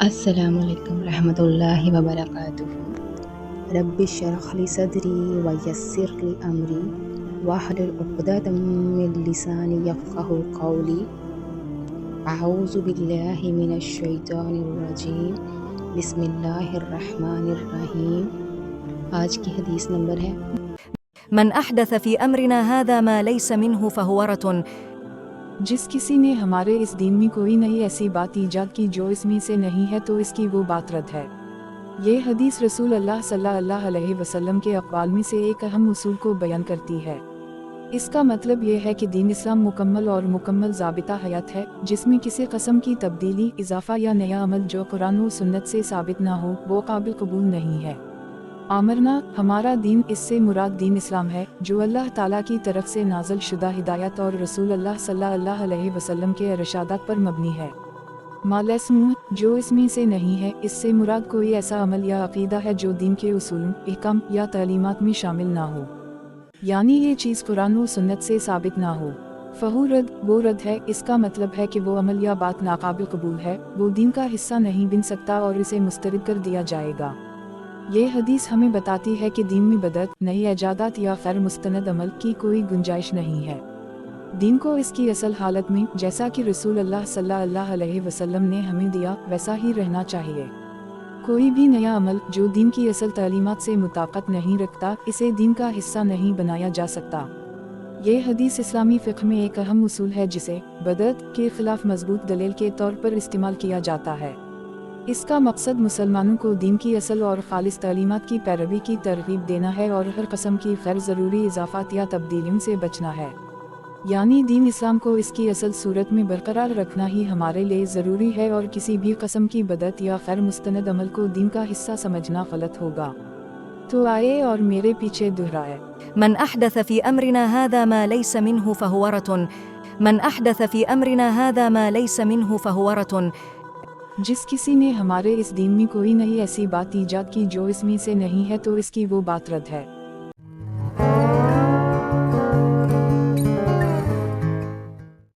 السلام علیکم رحمۃ اللہ وبرکاتہ۔ رب اشرح لی صدری ویسر لی امری واحلل عقدۃ من لسانی یفقہوا قولی۔ اعوذ باللہ من الشیطان الرجیم، بسم اللہ الرحمن الرحیم۔ آج کی حدیث نمبر ہے من احدث فی امرنا هذا ما لیس منہ فہو رد۔ جس کسی نے ہمارے اس دین میں کوئی نئی ایسی بات ایجاد کی جو اس میں سے نہیں ہے تو اس کی وہ بات رد ہے۔ یہ حدیث رسول اللہ صلی اللہ علیہ وسلم کے اقوال میں سے ایک اہم اصول کو بیان کرتی ہے۔ اس کا مطلب یہ ہے کہ دین اسلام مکمل اور مکمل ضابطہ حیات ہے، جس میں کسی قسم کی تبدیلی، اضافہ یا نیا عمل جو قرآن و سنت سے ثابت نہ ہو وہ قابل قبول نہیں ہے۔ آمرنا، ہمارا دین، اس سے مراد دین اسلام ہے جو اللہ تعالیٰ کی طرف سے نازل شدہ ہدایت اور رسول اللہ صلی اللہ علیہ وسلم کے ارشادات پر مبنی ہے۔ ما لیس منہ، جو اس میں سے نہیں ہے، اس سے مراد کوئی ایسا عمل یا عقیدہ ہے جو دین کے اصولوں، احکام یا تعلیمات میں شامل نہ ہو، یعنی یہ چیز قرآن و سنت سے ثابت نہ ہو۔ فہو رد، وہ رد ہے، اس کا مطلب ہے کہ وہ عمل یا بات ناقابل قبول ہے، وہ دین کا حصہ نہیں بن سکتا اور اسے مسترد کر دیا جائے گا۔ یہ حدیث ہمیں بتاتی ہے کہ دین میں بدعت، نئی ایجادات یا غیر مستند عمل کی کوئی گنجائش نہیں ہے۔ دین کو اس کی اصل حالت میں، جیسا کہ رسول اللہ صلی اللہ علیہ وسلم نے ہمیں دیا، ویسا ہی رہنا چاہیے۔ کوئی بھی نیا عمل جو دین کی اصل تعلیمات سے مطابقت نہیں رکھتا، اسے دین کا حصہ نہیں بنایا جا سکتا۔ یہ حدیث اسلامی فقہ میں ایک اہم اصول ہے جسے بدعت کے خلاف مضبوط دلیل کے طور پر استعمال کیا جاتا ہے۔ اس کا مقصد مسلمانوں کو دین کی اصل اور خالص تعلیمات کی پیروی کی ترغیب دینا ہے اور ہر قسم کی غیر ضروری اضافات یا تبدیلیوں سے بچنا ہے، یعنی دین اسلام کو اس کی اصل صورت میں برقرار رکھنا ہی ہمارے لیے ضروری ہے، اور کسی بھی قسم کی بدعت یا غیر مستند عمل کو دین کا حصہ سمجھنا غلط ہوگا۔ تو آئے اور میرے پیچھے دہرائے، من احدث فی امرنا هذا ما لیس منہ فہو رد۔ من احدث فی امرنا هذا ما لیس منہ فہو رد۔ جس کسی نے ہمارے اس دین میں کوئی نئی ایسی بات ایجاد کی جو اس میں سے نہیں ہے تو اس کی وہ بات رد ہے۔